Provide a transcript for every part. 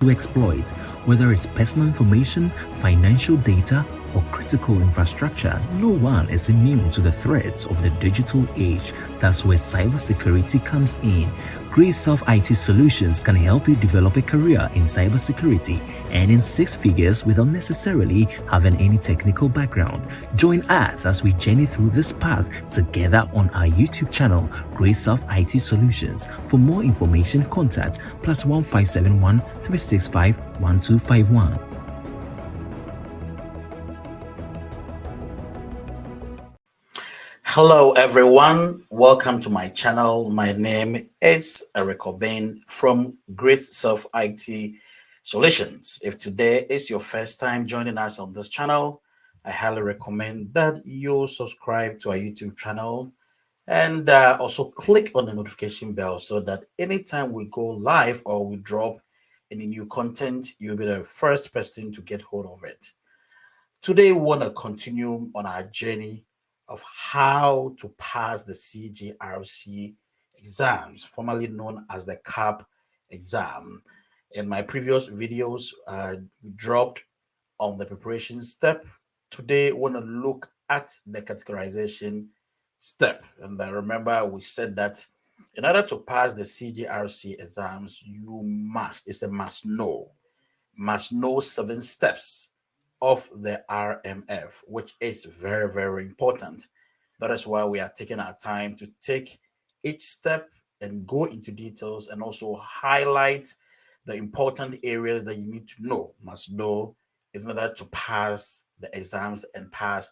to exploit, whether it's personal information, financial data, or critical infrastructure. No one is immune to the threats of the digital age. That's where cybersecurity comes in. Great Self IT Solutions can help you develop a career in cybersecurity and in six figures without necessarily having any technical background. Join us as we journey through this path together on our YouTube channel, Great Self IT Solutions. For more information, contact +1571 365 1251. Hello everyone, welcome to my channel. My name is Eric Obin from Great Self IT Solutions. If today is your first time joining us on this channel, I highly recommend that you subscribe to our YouTube channel and also click on the notification bell so that anytime we go live or we drop any new content, you'll be the first person to get hold of it. Today we want to continue on our journey of how to pass the Cgrc exams, formerly known as the CAP exam. In my previous videos, we dropped on the preparation step. Today, we want to look at the categorization step. And I remember we said that in order to pass the Cgrc exams, you it's a must know 7 steps of the RMF, which is very, very important. That is why we are taking our time to take each step and go into details and also highlight the important areas that you need to know, must know, in order to pass the exams and pass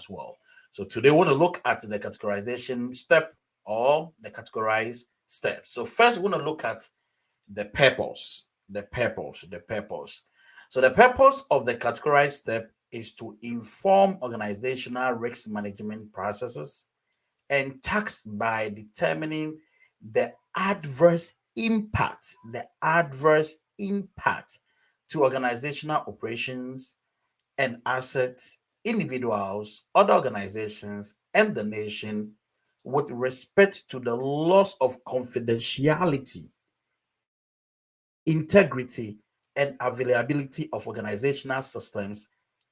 well. So today we want to look at the categorization step or the categorize step. So first we want to look at the purpose. So the purpose of the categorize step is to inform organizational risk management processes and tasks by determining the adverse impact to organizational operations and assets, individuals, other organizations, and the nation with respect to the loss of confidentiality, integrity, and availability of organizational systems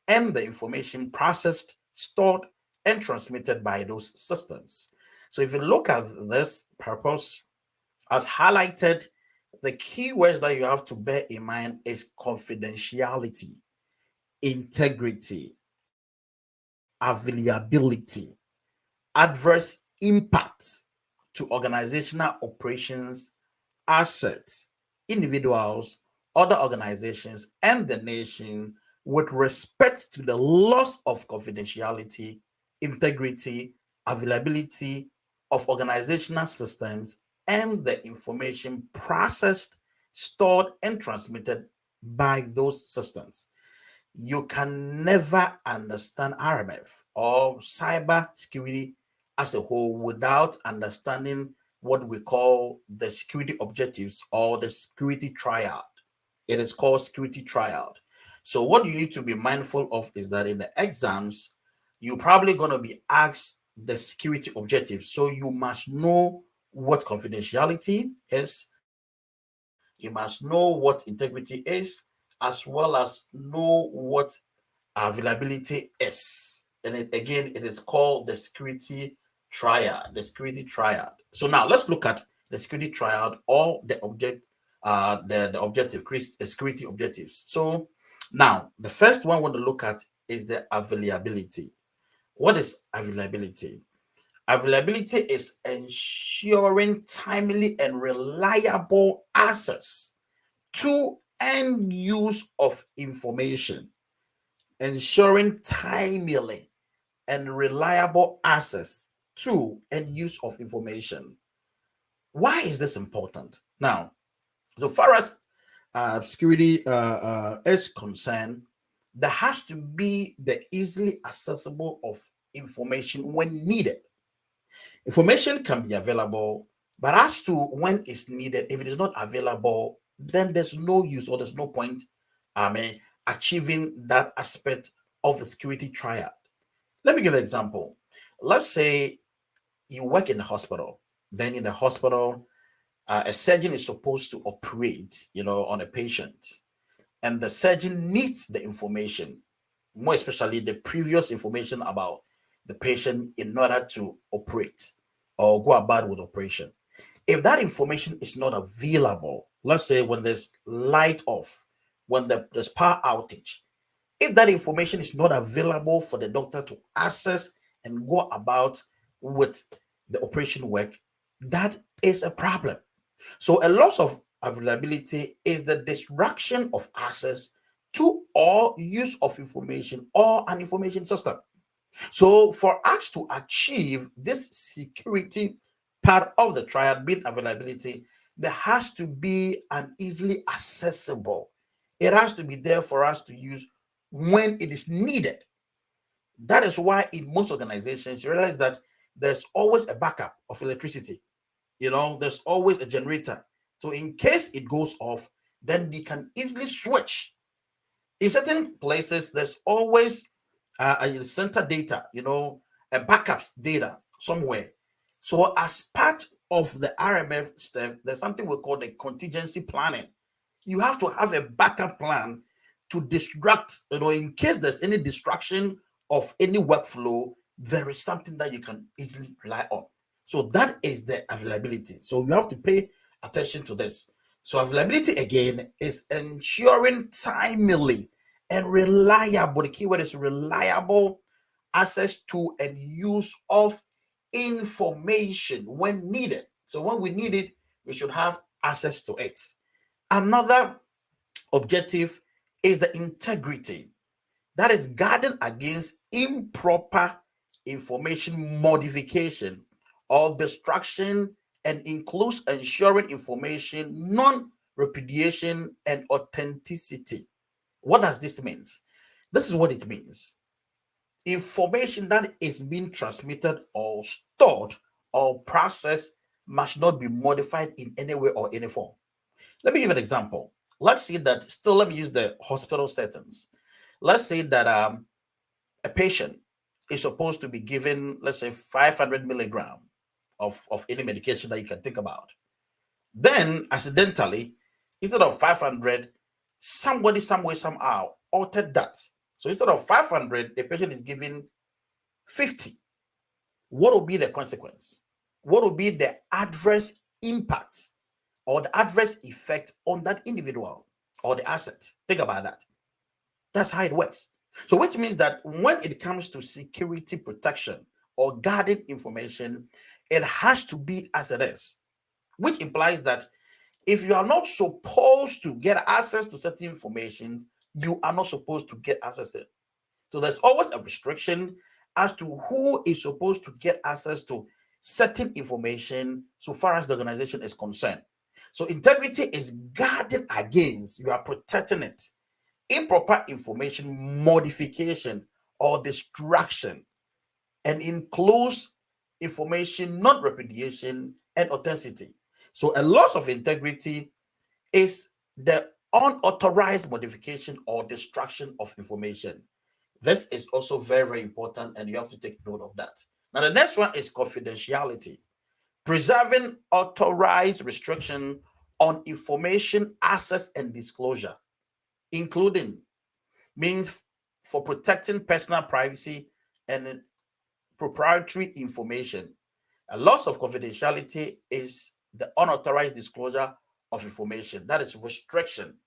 and the information processed, stored, and transmitted by those systems. So if you look at this purpose, as highlighted, the key words that you have to bear in mind is confidentiality, integrity, availability, adverse impact to organizational operations, assets, individuals, other organizations, and the nation with respect to the loss of confidentiality, integrity, availability of organizational systems, and the information processed, stored, and transmitted by those systems. You can never understand RMF or cybersecurity as a whole without understanding what we call the security objectives or the security triad. It is called security triad. So what you need to be mindful of is that in the exams, you're probably going to be asked the security objectives. So you must know what confidentiality is. You must know what integrity is, as well as know what availability is. And again, it is called the security triad. So now let's look at the security triad or the objective security objectives. So now the first one I want to look at is the availability. What is availability? Availability is ensuring timely and reliable access to end use of information. Ensuring timely and reliable access to and use of information. Why is this important? Now, so far as security is concerned, there has to be the easily accessible of information when needed. Information can be available, but as to when it's needed, if it is not available, then there's no use or there's no point achieving that aspect of the security triad. Let me give an example. Let's say you work in the hospital. Then in the hospital, A surgeon is supposed to operate, on a patient, and the surgeon needs the information, more especially the previous information about the patient, in order to operate or go about with operation. If that information is not available, let's say when there's light off, when there's power outage, if that information is not available for the doctor to access and go about with the operation work, that is a problem. So a loss of availability is the disruption of access to or use of information or an information system. So for us to achieve this security part of the triad, being availability, there has to be an easily accessible. It has to be there for us to use when it is needed. That is why in most organizations, you realize that there's always a backup of electricity. There's always a generator. So in case it goes off, then they can easily switch. In certain places, there's always a center data, a backups data somewhere. So as part of the RMF step, there's something we call the contingency planning. You have to have a backup plan to distract, in case there's any distraction of any workflow, there is something that you can easily rely on. So that is the availability. So you have to pay attention to this. So availability again is ensuring timely and reliable. The keyword is reliable access to and use of information when needed. So when we need it, we should have access to it. Another objective is the integrity. That is guarding against improper information modification or destruction, and includes ensuring information non-repudiation and authenticity. What does this mean? This is what it means. Information that is being transmitted or stored or processed must not be modified in any way or any form. Let me give an example. Let's say that, still, let me use the hospital settings. Let's say that a patient is supposed to be given, let's say, 500 milligram of any medication that you can think about. Then, accidentally, instead of 500, somebody, somewhere, somehow altered that. So instead of 500, the patient is given 50. What will be the consequence? What will be the adverse impact or the adverse effect on that individual or the asset? Think about that. That's how it works. So which means that when it comes to security protection or guarding information, it has to be as it is, which implies that if you are not supposed to get access to certain information, you are not supposed to get access to it. So there's always a restriction as to who is supposed to get access to certain information so far as the organization is concerned. So integrity is guarding against, you are protecting it, improper information modification or destruction, and includes information non-repudiation and authenticity. So a loss of integrity is the unauthorized modification or destruction of information. This is also very, very important, and you have to take note of that. Now, the next one is confidentiality. Preserving authorized restriction on information access and disclosure, including means for protecting personal privacy and proprietary information. A loss of confidentiality is the unauthorized disclosure of information. That is restriction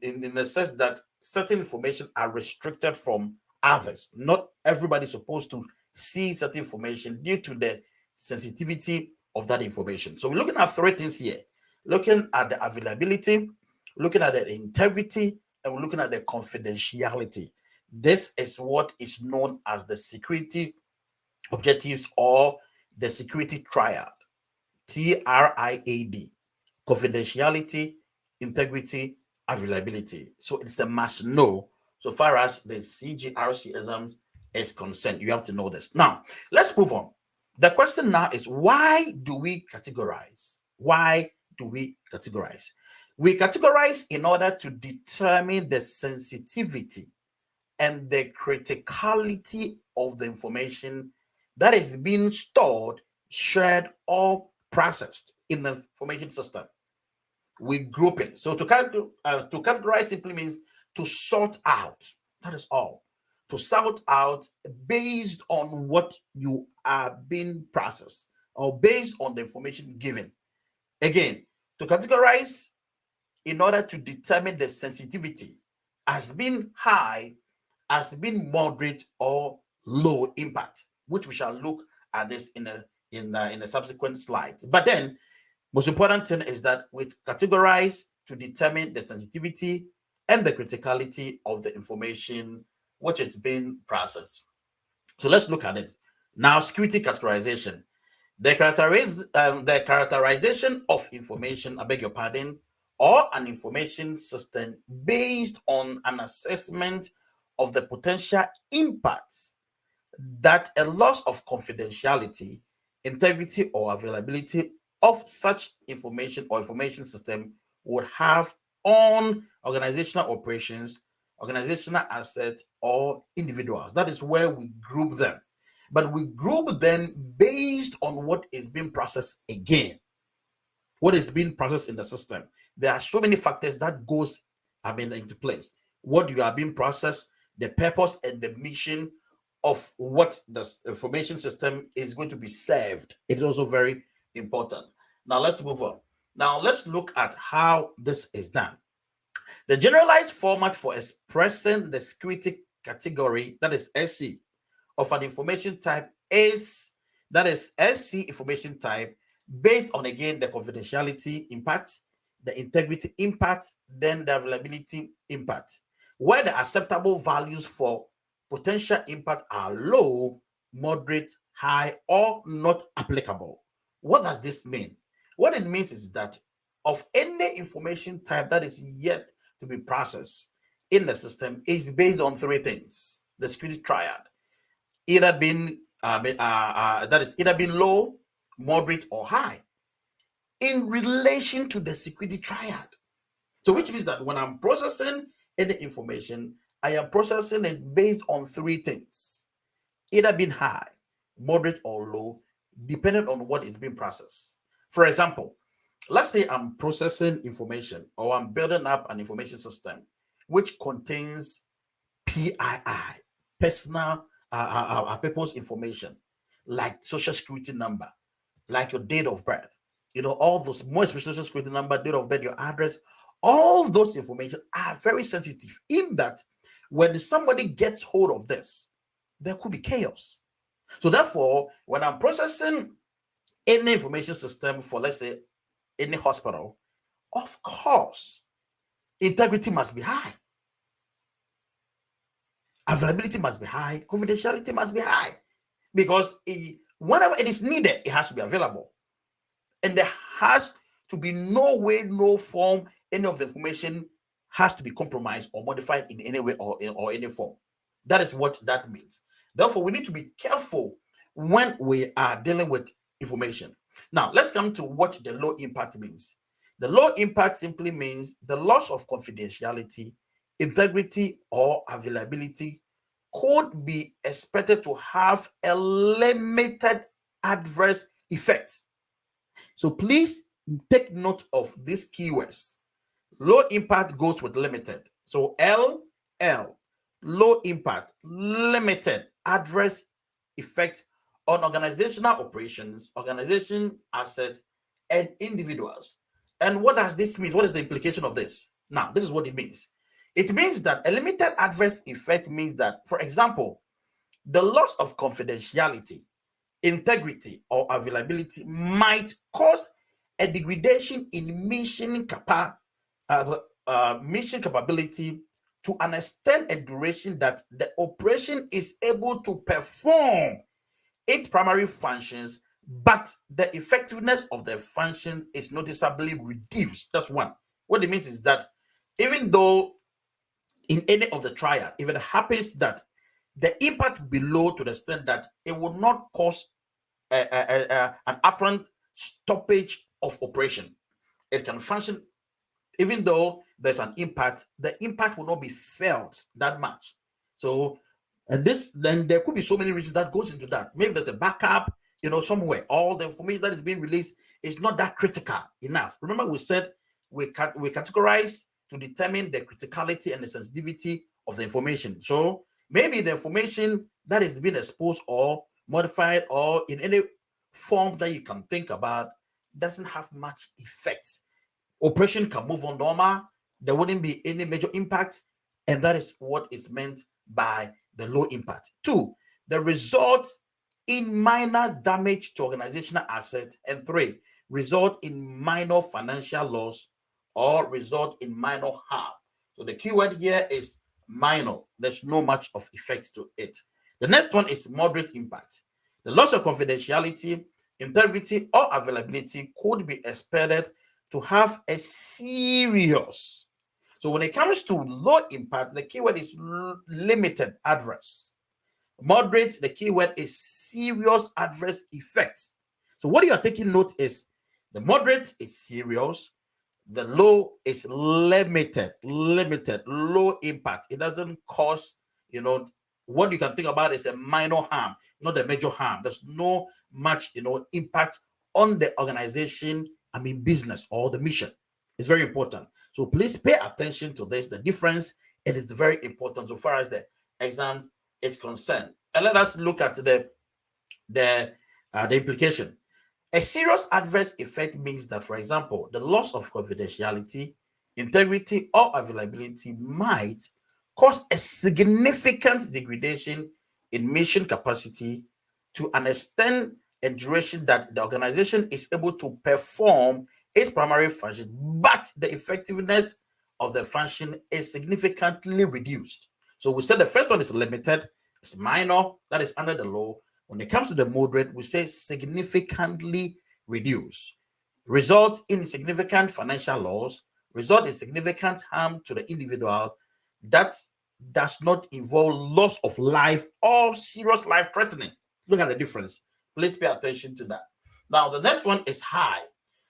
in the sense that certain information are restricted from others. Not everybody is supposed to see certain information due to the sensitivity of that information. So we're looking at three things here. Looking at the availability, looking at the integrity, and we're looking at the confidentiality. This is what is known as the security objectives or the security triad. TRIAD. Confidentiality, integrity, availability. So it's a must know so far as the Cgrc exams is concerned. You have to know this. Now, let's move on. The question now is, why do we categorize? Why do we categorize? We categorize in order to determine the sensitivity and the criticality of the information that is being stored, shared, or processed. in the information system. We group it. So to categorize simply means to sort out. That is all. To sort out based on what you are being processed or based on the information given. Again, to categorize in order to determine the sensitivity as being high, as being moderate, or low impact, which we shall look at this in a subsequent slide. But then, most important thing is that we categorize to determine the sensitivity and the criticality of the information which is being processed. So let's look at it. Now, security categorization. The characterization of information, I beg your pardon, or an information system based on an assessment of the potential impacts that a loss of confidentiality, integrity, or availability of such information or information system would have on organizational operations, organizational assets, or individuals. That is where we group them. But we group them based on what is being processed again. What is being processed in the system. There are so many factors that goes into place. What you are being processed, the purpose and the mission of what the information system is going to be served. It is also very important. Now let's move on. Now let's look at how this is done. The generalized format for expressing the security category, that is SC, of an information type is, that is SC information type, based on, again, the confidentiality impact, the integrity impact, then the availability impact, where the acceptable values for potential impact are low, moderate, high, or not applicable. What does this mean? What it means is that of any information type that is yet to be processed in the system is based on three things: the security triad, either being that is either being low, moderate, or high in relation to the security triad. So which means that when I'm processing any information, I am processing it based on three things: either being high, moderate, or low, depending on what is being processed. For example, let's say I'm processing information, or I'm building up an information system which contains PII, personal people's information, like social security number, like your date of birth, all those, more especially social security number, date of birth, your address. All those information are very sensitive, in that when somebody gets hold of this, there could be chaos. So therefore, when I'm processing any information system for, let's say, any hospital, of course, integrity must be high, availability must be high, confidentiality must be high, because whenever it is needed, it has to be available. And there has to be no way, no form, any of the information has to be compromised or modified in any way or any form. That is what that means. Therefore, we need to be careful when we are dealing with information. Now, let's come to what the low impact means. The low impact simply means the loss of confidentiality, integrity, or availability could be expected to have a limited adverse effects. So please take note of these keywords. Low impact goes with limited. So L, low impact, limited adverse effect on organizational operations, organization assets, and individuals. And what does this mean? What is the implication of this? Now, this is what it means. It means that a limited adverse effect means that, for example, the loss of confidentiality, integrity, or availability might cause a degradation in mission capability to an extent and duration that the operation is able to perform its primary functions, but the effectiveness of the function is noticeably reduced. That's one. What it means is that even though in any of the triad, if it happens that the impact will be low to the extent that it will not cause an apparent stoppage of operation, it can function even though there's an impact. The impact will not be felt that much. So, and this, then there could be so many reasons that goes into that. Maybe there's a backup, somewhere, all the information that is being released is not that critical enough. Remember, we said we categorize to determine the criticality and the sensitivity of the information. So maybe the information that is being exposed or modified or in any form that you can think about doesn't have much effect. Operation can move on normal. There wouldn't be any major impact. And that is what is meant by the low impact. 2, the result in minor damage to organizational assets. And 3, result in minor financial loss or result in minor harm. So the keyword here is minor. There's no much of effect to it. The next one is moderate impact. The loss of confidentiality, integrity, or availability could be expected to have a serious. So when it comes to low impact, the keyword is limited adverse. Moderate, the keyword is serious adverse effects. So what you are taking note is the moderate is serious, the low is limited, low impact. It doesn't cause, what you can think about is a minor harm, not a major harm. There's no much, impact on the organization, business or the mission. It's very important. So please pay attention to this. The difference, it is very important so far as the exam is concerned. And let us look at the implication. A serious adverse effect means that, for example, the loss of confidentiality, integrity, or availability might cause a significant degradation in mission capacity to an extent and duration that the organization is able to perform its primary function, but the effectiveness of the function is significantly reduced. So we said the first one is limited, it's minor, that is under the law. When it comes to the moderate, we say significantly reduce, result in significant financial loss, result in significant harm to the individual that does not involve loss of life or serious life threatening. Look at the difference. Please pay attention to that. Now, the next one is high.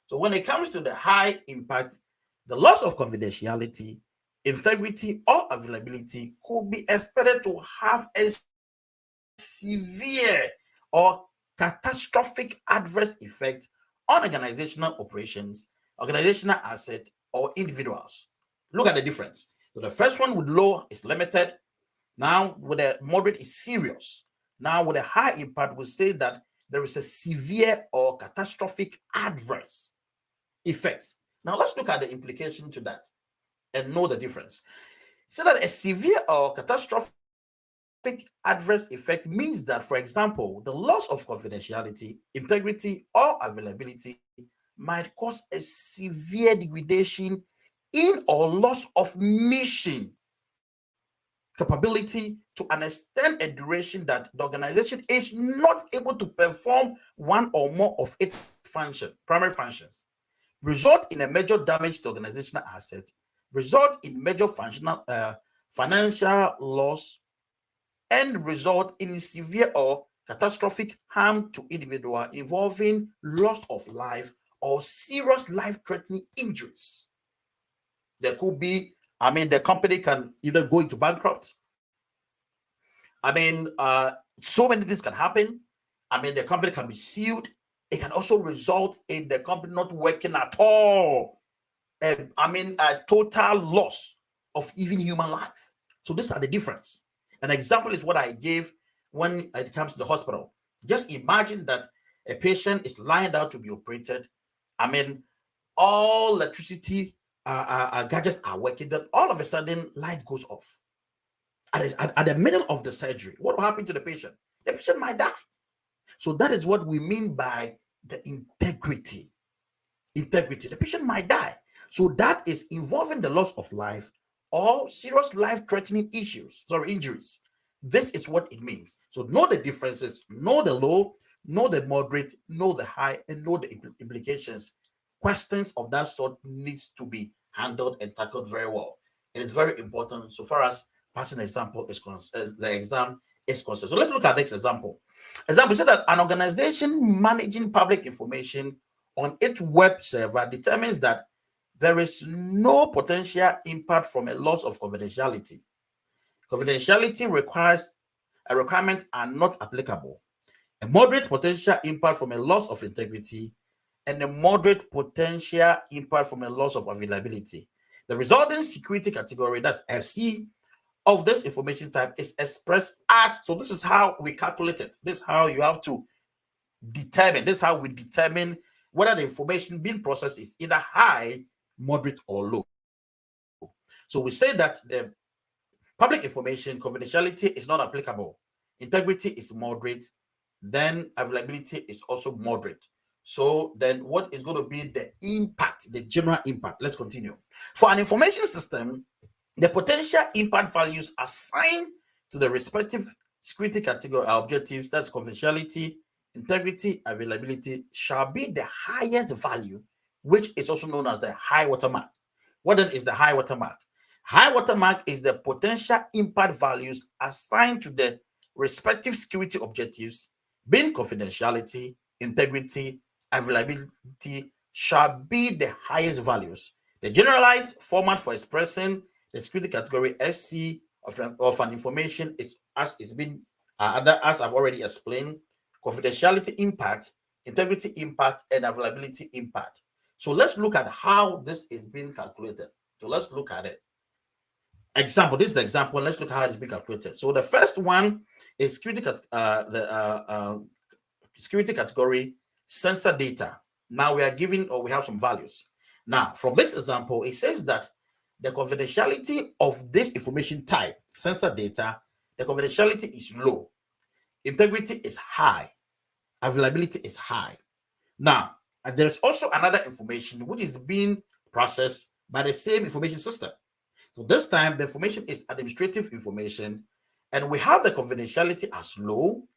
So when it comes to the high impact, the loss of confidentiality, integrity, or availability could be expected to have a severe or catastrophic adverse effect on organizational operations, organizational assets, or individuals. Look at the difference. So the first one with low is limited. Now with a moderate is serious. Now with a high impact, we say that there is a severe or catastrophic adverse effect. Now let's look at the implication to that and know the difference. So that a severe or catastrophic adverse effect means that, for example, the loss of confidentiality, integrity, or availability might cause a severe degradation in or loss of mission capability to an extent and duration that the organization is not able to perform one or more of its primary functions, result in a major damage to organizational assets, result in major financial loss, and result in severe or catastrophic harm to individual involving loss of life or serious life-threatening injuries. There could be, the company can either go into bankrupt. So many things can happen. The company can be sued. It can also result in the company not working at all. A total loss of even human life. So these are the difference. An example is what I gave when it comes to the hospital. Just imagine that a patient is lined out to be operated. All electricity gadgets are working. Then all of a sudden, light goes off. At the middle of the surgery, what will happen to the patient? The patient might die. So that is what we mean by the integrity. Integrity. The patient might die. So that is involving the loss of life or serious life-threatening injuries. This is what it means. So know the differences, know the low, know the moderate, know the high, and know the implications. Questions of that sort needs to be handled and tackled very well. It is very important so far as passing example is concerned, the exam is concerned. So let's look at this example. Example said that an organization managing public information on its web server determines that there is no potential impact from a loss of confidentiality. Confidentiality requirements are not applicable. a moderate potential impact from a loss of integrity, and a moderate potential impact from a loss of availability. The resulting security category, that's SC, of this information type is expressed as, so this is how we calculate it. This is how you have to determine, this is how we determine whether the information being processed is either high, moderate, or low. So we say that the public information confidentiality is not applicable. Integrity is moderate, then availability is also moderate. So then what is going to be the impact, the general impact? Let's continue. For an information system, the potential impact values assigned to the respective security category objectives, that's confidentiality, integrity, availability, shall be the highest value, which is also known as the high watermark. What then is the high watermark? High watermark is the potential impact values assigned to the respective security objectives, being confidentiality, integrity, availability, shall be the highest values. The generalized format for expressing the security category SC of an information is as I've already explained: confidentiality impact, integrity impact, and availability impact. So let's look at how this is being calculated. So let's look at it. Example, this is the example. Let's look how it's being calculated. So the first one is security category sensor data. Now we are giving, or we have some values. Now from this example, it says that the confidentiality of this information type, sensor data, the confidentiality is low, integrity is high, availability is high. Now, there's also another information which is being processed by the same information system. So this time, the information is administrative information, and we have the confidentiality as low,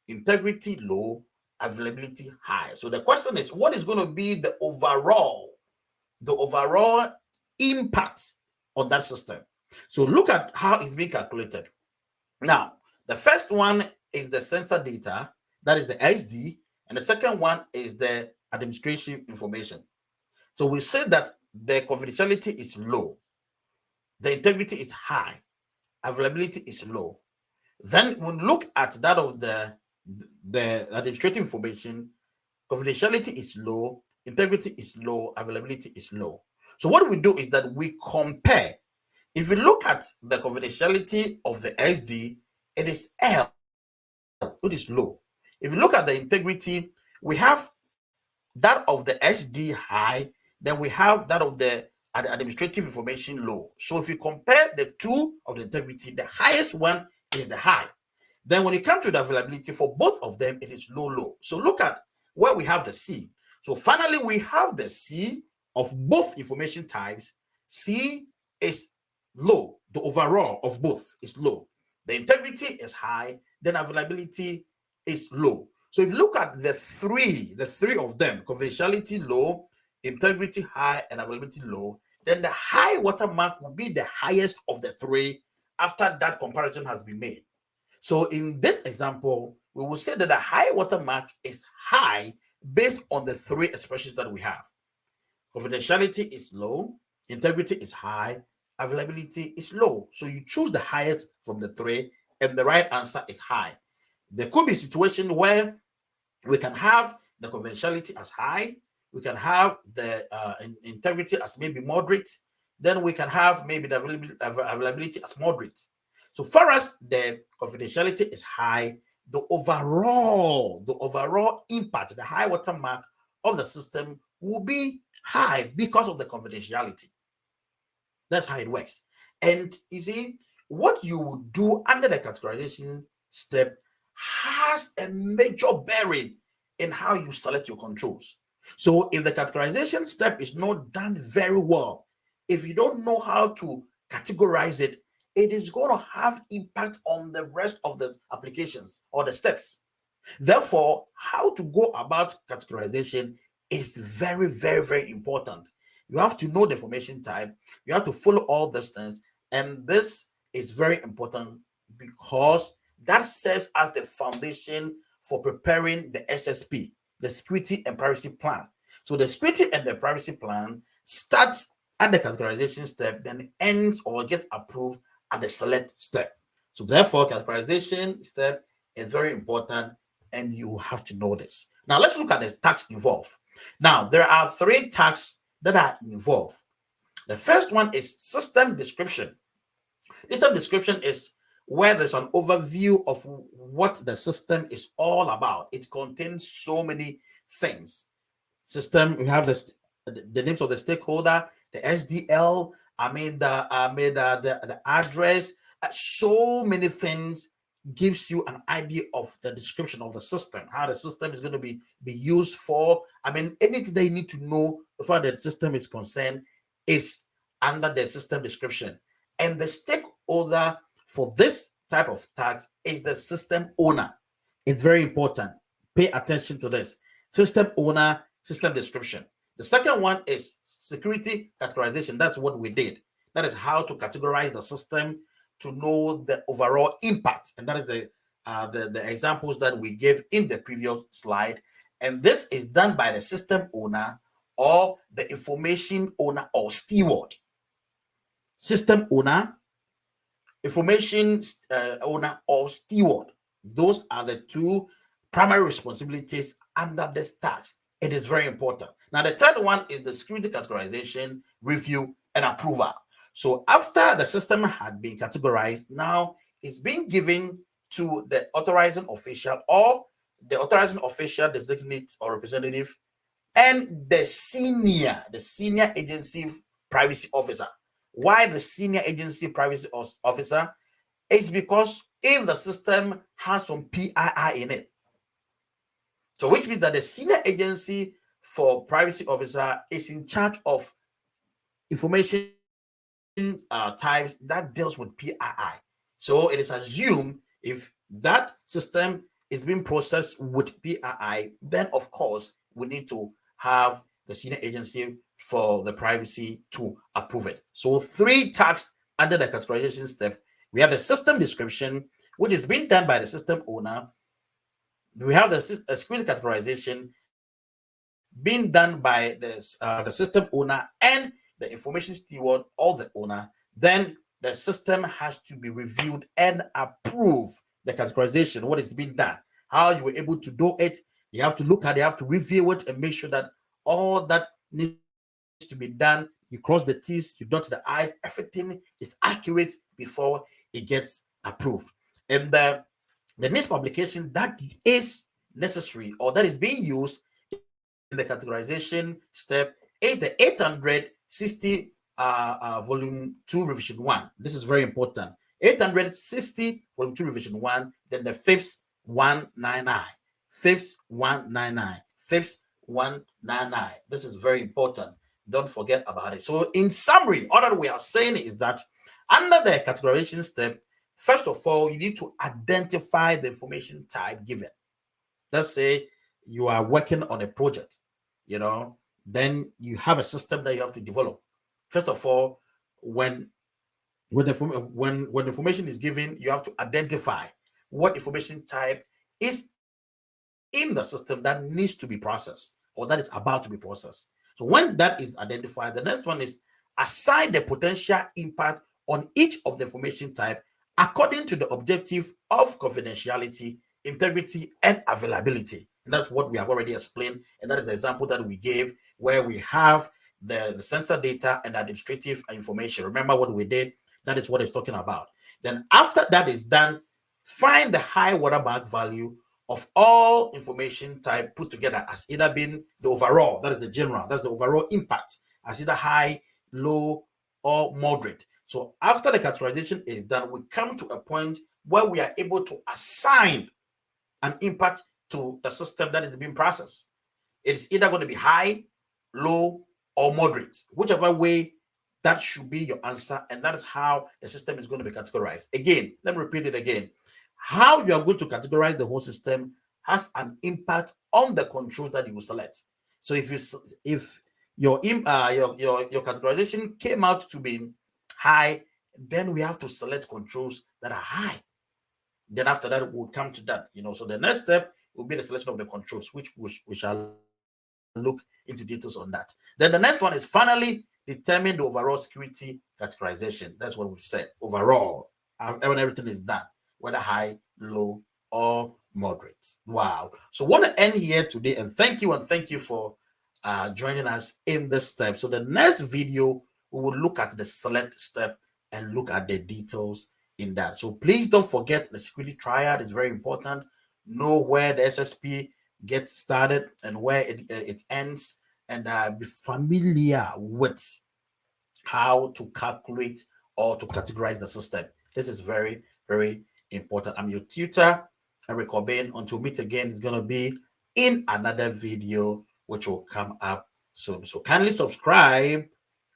integrity low, availability high. So the question is, what is going to be the overall impact on that system? So look at how it's being calculated. Now, the first one is the sensor data, that is the SD, and the second one is the administrative information. So we say that the confidentiality is low, the integrity is high, availability is low. Then we look at that of the administrative information, confidentiality is low, integrity is low, availability is low. So what we do is that we compare. If you look at the confidentiality of the SD, it is L, it is low. If you look at the integrity, we have that of the SD high, then we have that of the administrative information low. So if you compare the two of the integrity, the highest one is the high. Then when it comes to the availability for both of them, it is low. So look at where we have the C. So finally, we have the C of both information types. C is low. The overall of both is low. The integrity is high, then availability is low. So if you look at the three of them, confidentiality low, integrity high, and availability low, then the high watermark will be the highest of the three after that comparison has been made. So in this example, we will say that the high watermark is high based on the three expressions that we have. Confidentiality is low, integrity is high, availability is low. So you choose the highest from the three, and the right answer is high. There could be a situation where we can have the confidentiality as high, we can have the integrity as maybe moderate, then we can have maybe the availability as moderate. So far as the confidentiality is high, the overall impact, the high watermark of the system will be high because of the confidentiality. That's how it works. And you see, what you would do under the categorization step has a major bearing in how you select your controls. So if the categorization step is not done very well, if you don't know how to categorize it, it is going to have impact on the rest of the applications or the steps. Therefore, how to go about categorization is very, very, very important. You have to know the information type. You have to follow all these things. And this is very important because that serves as the foundation for preparing the SSP, the Security and Privacy Plan. So the Security and the Privacy Plan starts at the categorization step, then ends or gets approved at the select step. So therefore, categorization step is very important and you have to know this. Now, let's look at the tags involved. Now, there are 3 tags that are involved. The first one is system description. System description is where there's an overview of what the system is all about. It contains so many things. System, we have the names of the stakeholder, the SDL, the address, so many things gives you an idea of the description of the system, how the system is going to be used for. Anything that you need to know as far as the system is concerned is under the system description. And the stakeholder for this type of tags is the system owner. It's very important. Pay attention to this. System owner, system description. The second one is security categorization. That's what we did. That is how to categorize the system to know the overall impact. And that is the examples that we gave in the previous slide. And this is done by the system owner or the information owner or steward. System owner, information owner, or steward. Those are the 2 primary responsibilities under this task. It is very important. Now, the third one is the security categorization, review, and approval. So after the system had been categorized, now it's being given to the authorizing official or the authorizing official designate or representative and the senior agency privacy officer. Why the senior agency privacy officer? It's because if the system has some PII in it, so which means that the senior agency for privacy officer is in charge of information types that deals with PII. So it is assumed if that system is being processed with PII, then of course we need to have the senior agency for the privacy to approve it. So 3 tags under the categorization step. We have the system description, which is being done by the system owner. We have the security categorization being done by the system owner and the information steward or the owner. Then the system has to be reviewed and approve the categorization, what is being done, how you were able to do it. You have to look at it, you have to review it and make sure that all that needs to be done, you cross the T's, you dot the I's, everything is accurate before it gets approved. And the NIST publication that is necessary or that is being used in the categorization step is the 860 volume 2 revision 1. This is very important. 860 volume 2 revision 1, then the FIPS 199, FIPS 199, FIPS 199. This is very important. Don't forget about it. So in summary, all that we are saying is that under the categorization step, first of all, you need to identify the information type given. Let's say you are working on a project, then you have a system that you have to develop. First of all, when the information is given, you have to identify what information type is in the system that needs to be processed or that is about to be processed. So when that is identified, the next one is assign the potential impact on each of the information type according to the objective of confidentiality, integrity, and availability. And that's what we have already explained. And that is the example that we gave where we have the sensor data and administrative information. Remember what we did? That is what it's talking about. Then after that is done, find the high watermark value of all information type put together as either being the overall, that is the general, that's the overall impact, as either high, low, or moderate. So after the categorization is done, we come to a point where we are able to assign an impact to the system that is being processed. It's either going to be high, low, or moderate, whichever way. That should be your answer, and that is how the system is going to be categorized. Again, let me repeat it again. How you are going to categorize the whole system has an impact on the controls that you will select. So if your categorization came out to be high, then we have to select controls that are high. Then after that, we'll come to that. So the next step will be the selection of the controls, which we shall look into details on that. Then the next one is finally determine the overall security categorization. That's what we said. Overall, when everything is done, whether high, low, or moderate. Wow. So I want to end here today, and thank you for joining us in this step. So the next video, we will look at the select step and look at the details in that. So please don't forget the security triad is very important. Know where the SSP gets started and where it ends, and be familiar with how to calculate or to categorize the system. This is very, very important. I'm your tutor, Eric Obin. Until we meet again, it's going to be in another video which will come up soon. So kindly subscribe,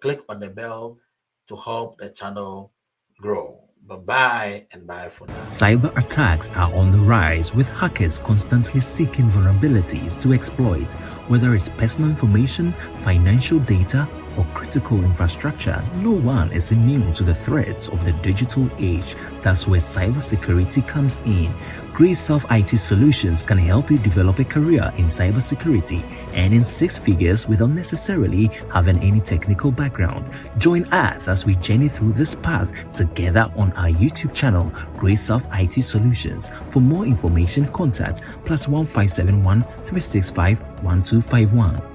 click on the bell to help the channel grow. Bye-bye and bye for now. Cyber attacks are on the rise, with hackers constantly seeking vulnerabilities to exploit, whether it's personal information, financial data, or critical infrastructure. No one is immune to the threats of the digital age. That's where cybersecurity comes in. Grace Self IT Solutions can help you develop a career in cybersecurity, earning 6 figures without necessarily having any technical background. Join us as we journey through this path together on our YouTube channel, Grace Self IT Solutions. For more information, contact +1571 365 1251.